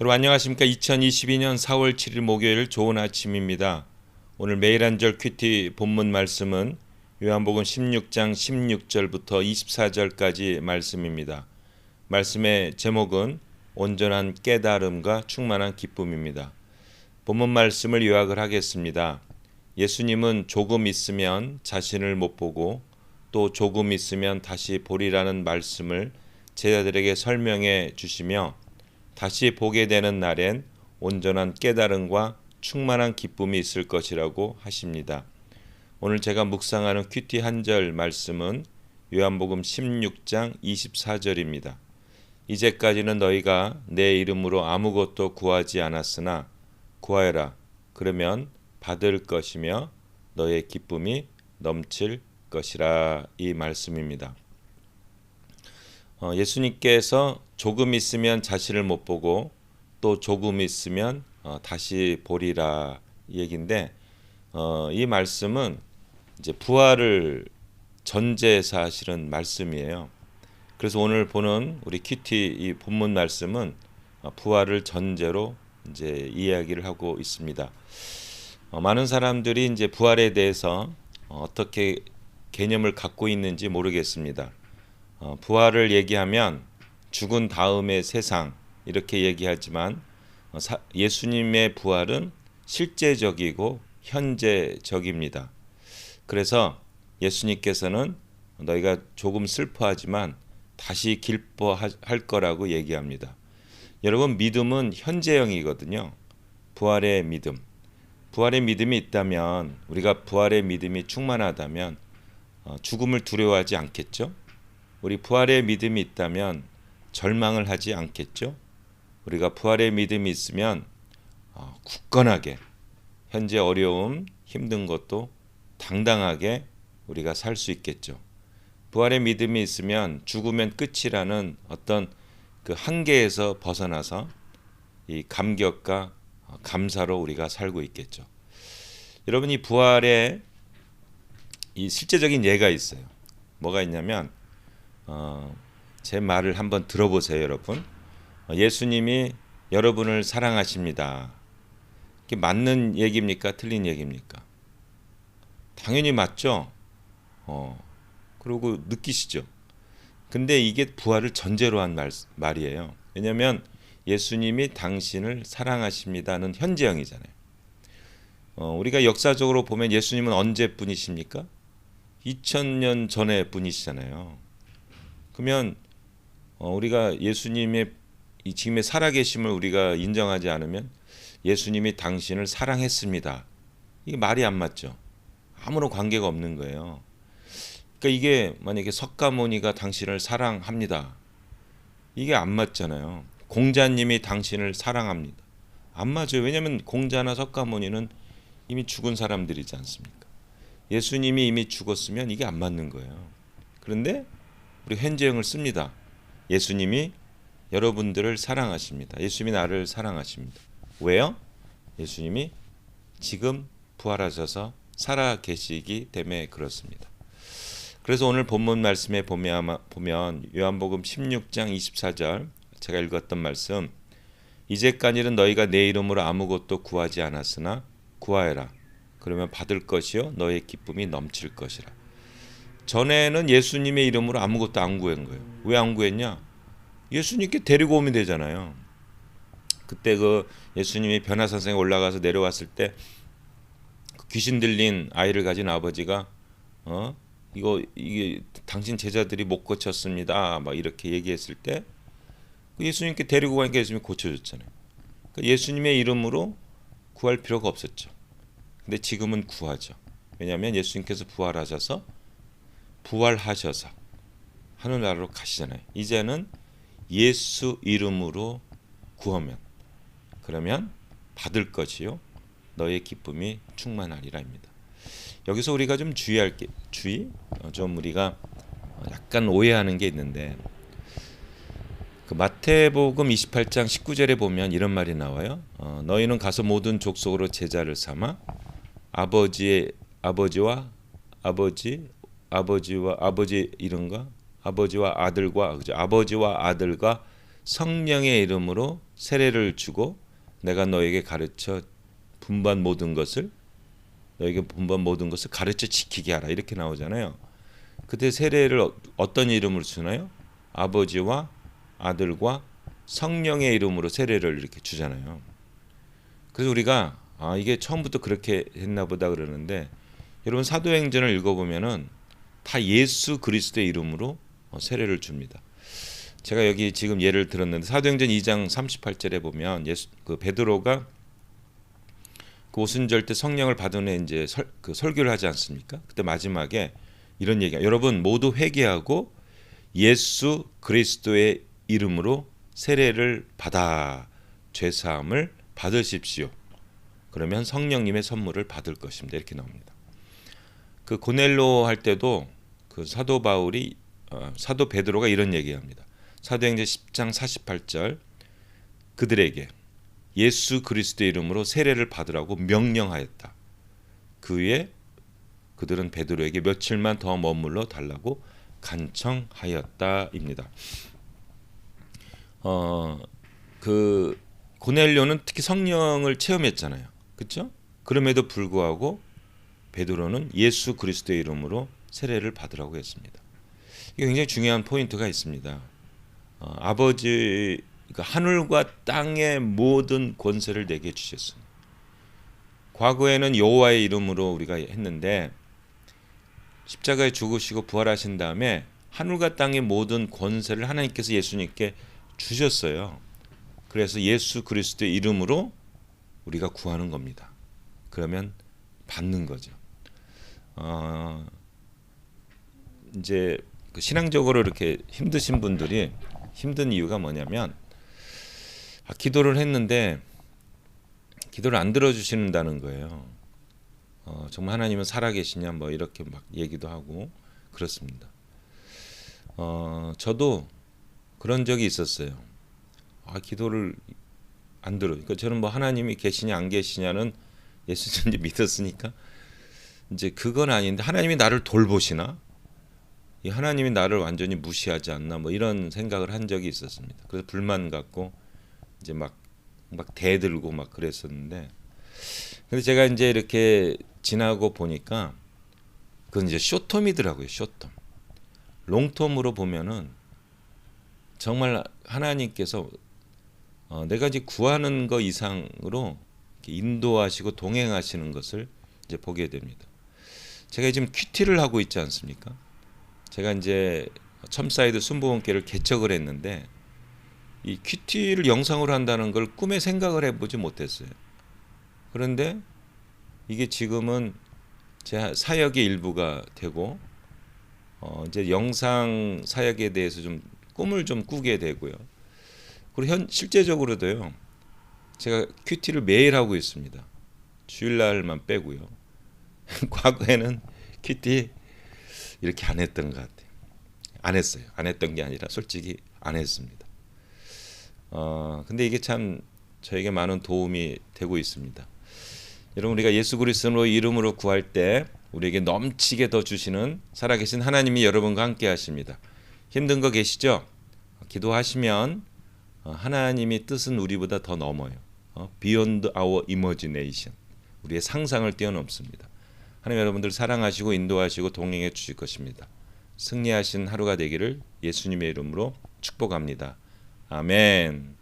여러분 안녕하십니까? 2022년 4월 7일 목요일 좋은 아침입니다. 오늘 매일 한절 큐티 본문 말씀은 요한복음 16장 16절부터 24절까지 말씀입니다. 말씀의 제목은 온전한 깨달음과 충만한 기쁨입니다. 본문 말씀을 요약을 하겠습니다. 예수님은 조금 있으면 자신을 못 보고 또 조금 있으면 다시 보리라는 말씀을 제자들에게 설명해 주시며 다시 보게 되는 날엔 온전한 깨달음과 충만한 기쁨이 있을 것이라고 하십니다. 오늘 제가 묵상하는 큐티 한 절 말씀은 요한복음 16장 24절입니다. 이제까지는 너희가 내 이름으로 아무것도 구하지 않았으나 구하여라. 그러면 받을 것이며 너의 기쁨이 넘칠 것이라. 이 말씀입니다. 예수님께서 조금 있으면 자신을 못 보고 또 조금 있으면 다시 보리라 얘기인데, 이 말씀은 이제 부활을 전제해서 하시는 말씀이에요. 그래서 오늘 보는 우리 큐티 이 본문 말씀은 부활을 전제로 이제 이야기를 하고 있습니다. 많은 사람들이 이제 부활에 대해서 어떻게 개념을 갖고 있는지 모르겠습니다. 부활을 얘기하면 죽은 다음의 세상 이렇게 얘기하지만 예수님의 부활은 실제적이고 현재적입니다. 그래서 예수님께서는 너희가 조금 슬퍼하지만 다시 기뻐할 거라고 얘기합니다. 여러분, 믿음은 현재형이거든요. 부활의 믿음. 부활의 믿음이 있다면, 우리가 부활의 믿음이 충만하다면 죽음을 두려워하지 않겠죠? 우리 부활의 믿음이 있다면 절망을 하지 않겠죠? 우리가 부활의 믿음이 있으면 굳건하게 현재 어려움, 힘든 것도 당당하게 우리가 살 수 있겠죠. 부활의 믿음이 있으면 죽으면 끝이라는 어떤 그 한계에서 벗어나서 이 감격과 감사로 우리가 살고 있겠죠. 여러분, 이 부활에 이 실제적인 예가 있어요. 뭐가 있냐면 제 말을 한번 들어보세요, 여러분. 예수님이 여러분을 사랑하십니다. 이게 맞는 얘기입니까? 틀린 얘기입니까? 당연히 맞죠. 그리고 느끼시죠. 근데 이게 부활을 전제로 한 말이에요. 왜냐하면 예수님이 당신을 사랑하십니다는 현재형이잖아요. 우리가 역사적으로 보면 예수님은 언제 분이십니까? 2000년 전에 분이시잖아요. 그러면 우리가 예수님의 이 지금의 살아계심을 우리가 인정하지 않으면 예수님이 당신을 사랑했습니다. 이게 말이 안 맞죠. 아무런 관계가 없는 거예요. 그러니까 이게 만약에 석가모니가 당신을 사랑합니다. 이게 안 맞잖아요. 공자님이 당신을 사랑합니다. 안 맞아요. 왜냐하면 공자나 석가모니는 이미 죽은 사람들이지 않습니까? 예수님이 이미 죽었으면 이게 안 맞는 거예요. 그런데 우리 현재형을 씁니다. 예수님이 여러분들을 사랑하십니다. 예수님이 나를 사랑하십니다. 왜요? 예수님이 지금 부활하셔서 살아 계시기 때문에 그렇습니다. 그래서 오늘 본문 말씀에 보면 요한복음 16장 24절 제가 읽었던 말씀, 이제까지는 너희가 내 이름으로 아무것도 구하지 않았으나 구하여라. 그러면 받을 것이요 너의 기쁨이 넘칠 것이라. 전에는 예수님의 이름으로 아무것도 안 구한 거예요. 왜 안 구했냐? 예수님께 데리고 오면 되잖아요. 그때 그 예수님이 변화산성에 올라가서 내려왔을 때 귀신 들린 아이를 가진 아버지가 이게 당신 제자들이 못 고쳤습니다. 막 이렇게 얘기했을 때 예수님께 데리고 가니까 예수님이 고쳐줬잖아요. 그러니까 예수님의 이름으로 구할 필요가 없었죠. 근데 지금은 구하죠. 왜냐하면 예수님께서 부활하셔서 하늘나라로 가시잖아요. 이제는 예수 이름으로 구하면 그러면 받을 것이요 너의 기쁨이 충만하리라입니다. 여기서 우리가 좀 주의할 게 좀 우리가 약간 오해하는 게 있는데, 그 마태복음 28장 19절에 보면 이런 말이 나와요. 너희는 가서 모든 족속으로 제자를 삼아 아버지 이른가 아버지와 아들과 성령의 이름으로 세례를 주고 내가 너에게 가르쳐 분반 모든 것을 너에게 분반 모든 것을 가르쳐 지키게 하라 이렇게 나오잖아요. 그때 세례를 어떤 이름으로 주나요? 아버지와 아들과 성령의 이름으로 세례를 이렇게 주잖아요. 그래서 우리가 이게 처음부터 그렇게 했나 보다 그러는데 여러분 사도행전을 읽어보면은 다 예수 그리스도의 이름으로 세례를 줍니다. 제가 여기 지금 예를 들었는데 사도행전 2장 38절에 보면 그 베드로가 그 오순절 때 성령을 받은 후에 이제 설교를 하지 않습니까? 그때 마지막에 이런 얘기가 여러분 모두 회개하고 예수 그리스도의 이름으로 세례를 받아 죄 사함을 받으십시오. 그러면 성령님의 선물을 받을 것입니다. 이렇게 나옵니다. 그 고넬로 할 때도 그 사도 바울이 사도 베드로가 이런 얘기합니다. 사도행전 10장 48절 그들에게 예수 그리스도의 이름으로 세례를 받으라고 명령하였다. 그 후에 그들은 베드로에게 며칠만 더 머물러 달라고 간청하였다입니다. 그 고넬료는 특히 성령을 체험했잖아요. 그렇죠? 그럼에도 불구하고 베드로는 예수 그리스도의 이름으로 세례를 받으라고 했습니다. 이게 굉장히 중요한 포인트가 있습니다. 아버지 하늘과 땅의 모든 권세를 내게 주셨습니다. 과거에는 여호와의 이름으로 우리가 했는데 십자가에 죽으시고 부활하신 다음에 하늘과 땅의 모든 권세를 하나님께서 예수님께 주셨어요. 그래서 예수 그리스도의 이름으로 우리가 구하는 겁니다. 그러면 받는 거죠. 이제 신앙적으로 이렇게 힘드신 분들이 힘든 이유가 뭐냐면 기도를 했는데 기도를 안 들어주신다는 거예요. 정말 하나님은 살아계시냐 뭐 이렇게 막 얘기도 하고 그렇습니다. 저도 그런 적이 있었어요. 기도를 안 들어. 그러니까 저는 뭐 하나님이 계시냐 안 계시냐는 예수님이 믿었으니까 이제 그건 아닌데 하나님이 나를 돌보시나? 이 하나님이 나를 완전히 무시하지 않나? 뭐 이런 생각을 한 적이 있었습니다. 그래서 불만 갖고 이제 막 대들고 막 그랬었는데, 근데 제가 이제 이렇게 지나고 보니까 그건 이제 숏텀이더라고요. 숏텀. 롱텀으로 보면은 정말 하나님께서 내가 이제 구하는 거 이상으로 인도하시고 동행하시는 것을 이제 보게 됩니다. 제가 지금 큐티를 하고 있지 않습니까? 제가 이제 첨사이드 순복음교회를 개척을 했는데 이 큐티를 영상으로 한다는 걸 꿈에 생각을 해보지 못했어요. 그런데 이게 지금은 제 사역의 일부가 되고 이제 영상 사역에 대해서 좀 꿈을 좀 꾸게 되고요. 그리고 실제적으로도요. 제가 큐티를 매일 하고 있습니다. 주일날만 빼고요. 과거에는 큐티 이렇게 안 했던 것 같아요. 안 했어요. 안 했던 게 아니라 솔직히 안 했습니다. 근데 이게 참 저에게 많은 도움이 되고 있습니다. 여러분 우리가 예수 그리스도 이름으로 구할 때 우리에게 넘치게 더 주시는 살아계신 하나님이 여러분과 함께 하십니다. 힘든 거 계시죠? 기도하시면 하나님의 뜻은 우리보다 더 넘어요. Beyond our imagination. 우리의 상상을 뛰어넘습니다. 하나님 여러분들 사랑하시고 인도하시고 동행해 주실 것입니다. 승리하신 하루가 되기를 예수님의 이름으로 축복합니다. 아멘.